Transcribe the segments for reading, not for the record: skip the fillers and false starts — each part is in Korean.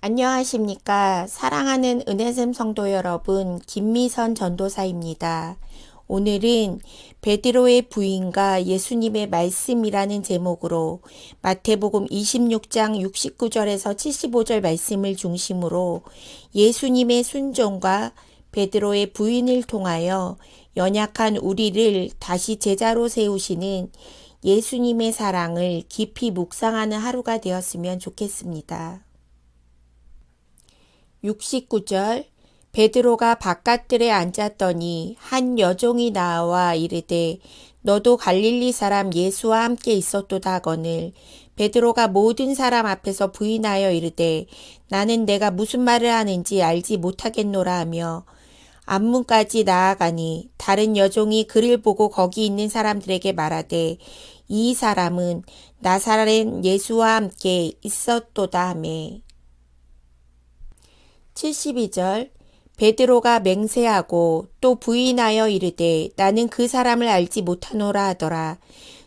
안녕하십니까. 사랑하는 은혜샘 성도 여러분, 김미선 전도사입니다. 오늘은 베드로의 부인과 예수님의 말씀이라는 제목으로 마태복음 26장 69절에서 75절 말씀을 중심으로 예수님의 순종과 베드로의 부인을 통하여 연약한 우리를 다시 제자로 세우시는 예수님의 사랑을 깊이 묵상하는 하루가 되었으면 좋겠습니다. 69절 베드로가 바깥들에 앉았더니 한 여종이 나와 이르되 너도 갈릴리 사람 예수와 함께 있었도다 하거늘 베드로가 모든 사람 앞에서 부인하여 이르되 나는 내가 무슨 말을 하는지 알지 못하겠노라 하며 앞문까지 나아가니 다른 여종이 그를 보고 거기 있는 사람들에게 말하되 이 사람은 나사렛 예수와 함께 있었도다 하매 72절 베드로가 맹세하고 또 부인하여 이르되 나는 그 사람을 알지 못하노라 하더라.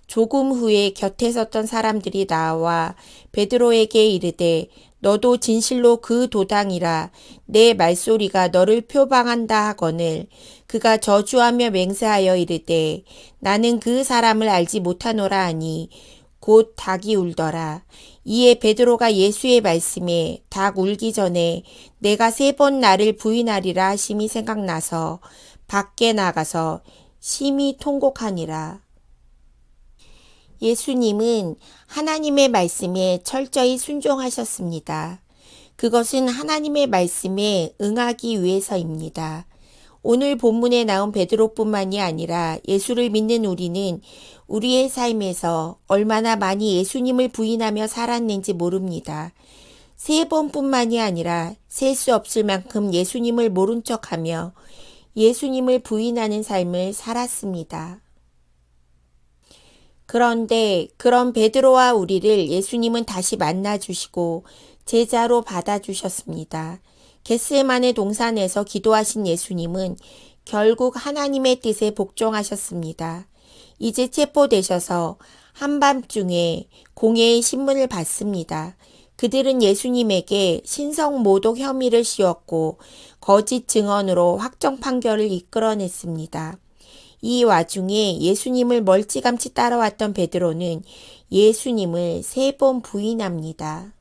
조금 후에 곁에 섰던 사람들이 나와 베드로에게 이르되 너도 진실로 그 도당이라 내 말소리가 너를 표방한다 하거늘 그가 저주하며 맹세하여 이르되 나는 그 사람을 알지 못하노라 하니 곧 닭이 울더라. 이에 베드로가 예수의 말씀에 닭 울기 전에 내가 3번 나를 부인하리라 하심이 생각나서 밖에 나가서 심히 통곡하니라. 예수님은 하나님의 말씀에 철저히 순종하셨습니다. 그것은 하나님의 말씀에 응하기 위해서입니다. 오늘 본문에 나온 베드로뿐만이 아니라 예수를 믿는 우리는 우리의 삶에서 얼마나 많이 예수님을 부인하며 살았는지 모릅니다. 3번뿐만이 아니라 셀 수 없을 만큼 예수님을 모른 척하며 예수님을 부인하는 삶을 살았습니다. 그런데 그런 베드로와 우리를 예수님은 다시 만나주시고 제자로 받아주셨습니다. 겟세마네 동산에서 기도하신 예수님은 결국 하나님의 뜻에 복종하셨습니다. 이제 체포되셔서 한밤중에 공회의 신문을 받습니다. 그들은 예수님에게 신성모독 혐의를 씌웠고 거짓 증언으로 확정 판결을 이끌어냈습니다. 이 와중에 예수님을 멀찌감치 따라왔던 베드로는 예수님을 3번 부인합니다.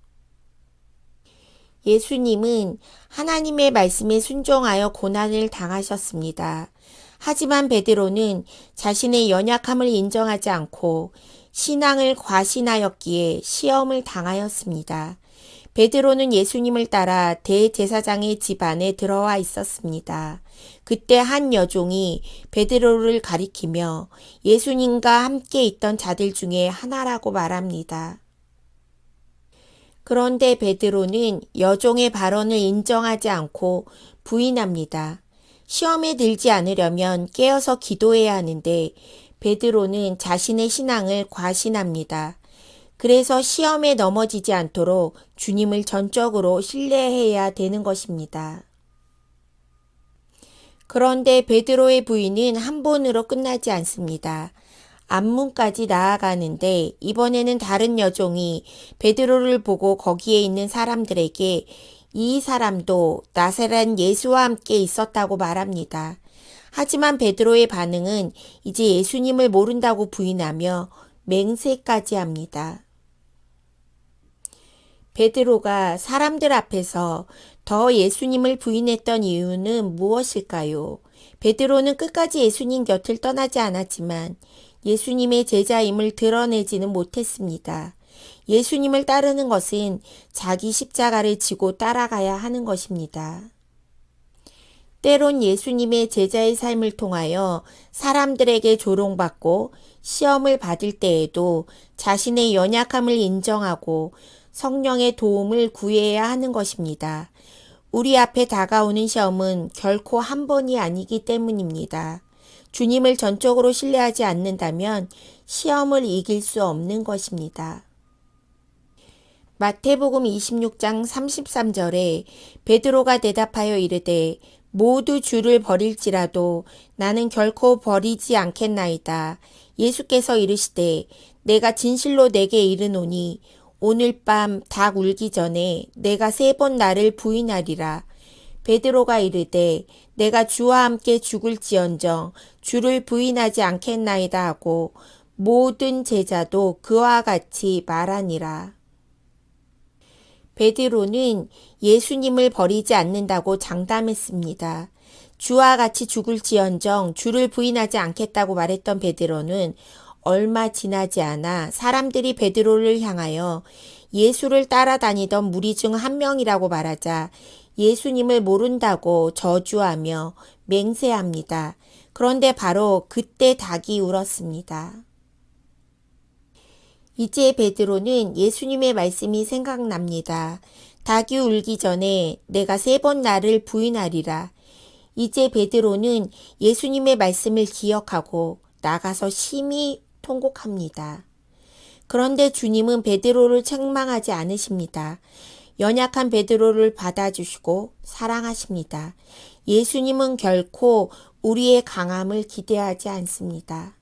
예수님은 하나님의 말씀에 순종하여 고난을 당하셨습니다. 하지만 베드로는 자신의 연약함을 인정하지 않고 신앙을 과신하였기에 시험을 당하였습니다. 베드로는 예수님을 따라 대제사장의 집 안에 들어와 있었습니다. 그때 한 여종이 베드로를 가리키며 예수님과 함께 있던 자들 중에 하나라고 말합니다. 그런데 베드로는 여종의 발언을 인정하지 않고 부인합니다. 시험에 들지 않으려면 깨어서 기도해야 하는데 베드로는 자신의 신앙을 과신합니다. 그래서 시험에 넘어지지 않도록 주님을 전적으로 신뢰해야 되는 것입니다. 그런데 베드로의 부인은 한 번으로 끝나지 않습니다. 앞문까지 나아가는데 이번에는 다른 여종이 베드로를 보고 거기에 있는 사람들에게 이 사람도 나사렛 예수와 함께 있었다고 말합니다. 하지만 베드로의 반응은 이제 예수님을 모른다고 부인하며 맹세까지 합니다. 베드로가 사람들 앞에서 더 예수님을 부인했던 이유는 무엇일까요? 베드로는 끝까지 예수님 곁을 떠나지 않았지만 예수님의 제자임을 드러내지는 못했습니다. 예수님을 따르는 것은 자기 십자가를 지고 따라가야 하는 것입니다. 때론 예수님의 제자의 삶을 통하여 사람들에게 조롱받고 시험을 받을 때에도 자신의 연약함을 인정하고 성령의 도움을 구해야 하는 것입니다. 우리 앞에 다가오는 시험은 결코 한 번이 아니기 때문입니다. 주님을 전적으로 신뢰하지 않는다면 시험을 이길 수 없는 것입니다. 마태복음 26장 33절에 베드로가 대답하여 이르되 모두 주를 버릴지라도 나는 결코 버리지 않겠나이다. 예수께서 이르시되 내가 진실로 내게 이르노니 오늘 밤 닭 울기 전에 내가 3번 나를 부인하리라. 베드로가 이르되 내가 주와 함께 죽을지언정 주를 부인하지 않겠나이다 하고 모든 제자도 그와 같이 말하니라. 베드로는 예수님을 버리지 않는다고 장담했습니다. 주와 같이 죽을지언정 주를 부인하지 않겠다고 말했던 베드로는 얼마 지나지 않아 사람들이 베드로를 향하여 예수를 따라다니던 무리 중 한 명이라고 말하자 예수님을 모른다고 저주하며 맹세합니다. 그런데 바로 그때 닭이 울었습니다. 이제 베드로는 예수님의 말씀이 생각납니다. 닭이 울기 전에 내가 3번 나를 부인하리라. 이제 베드로는 예수님의 말씀을 기억하고 나가서 심히 통곡합니다. 그런데 주님은 베드로를 책망하지 않으십니다. 연약한 베드로를 받아주시고 사랑하십니다. 예수님은 결코 우리의 강함을 기대하지 않습니다.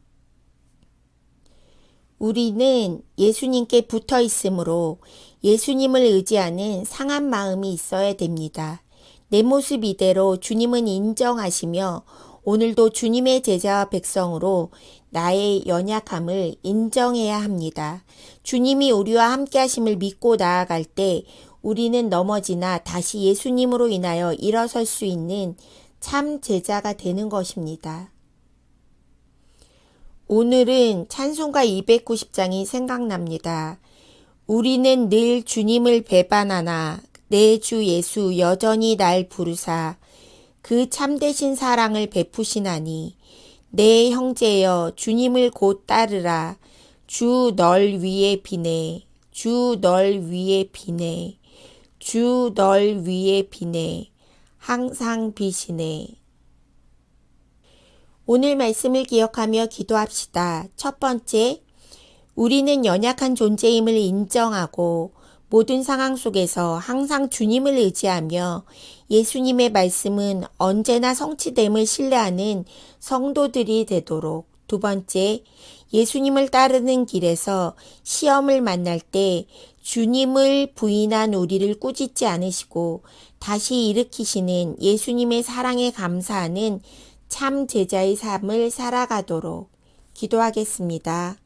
우리는 예수님께 붙어 있으므로 예수님을 의지하는 상한 마음이 있어야 됩니다. 내 모습 이대로 주님은 인정하시며 오늘도 주님의 제자와 백성으로 나의 연약함을 인정해야 합니다. 주님이 우리와 함께 하심을 믿고 나아갈 때 우리는 넘어지나 다시 예수님으로 인하여 일어설 수 있는 참 제자가 되는 것입니다. 오늘은 찬송가 290장이 생각납니다. 우리는 늘 주님을 배반하나 내 주 예수 여전히 날 부르사 그 참되신 사랑을 베푸시나니 내 형제여 주님을 곧 따르라. 주 널 위에 비네. 주 널 위에 비네. 주 널 위에 비네. 항상 비시네. 오늘 말씀을 기억하며 기도합시다. 첫 번째, 우리는 연약한 존재임을 인정하고 모든 상황 속에서 항상 주님을 의지하며 예수님의 말씀은 언제나 성취됨을 신뢰하는 성도들이 되도록. 두 번째, 예수님을 따르는 길에서 시험을 만날 때 주님을 부인한 우리를 꾸짖지 않으시고 다시 일으키시는 예수님의 사랑에 감사하는 참 제자의 삶을 살아가도록 기도하겠습니다.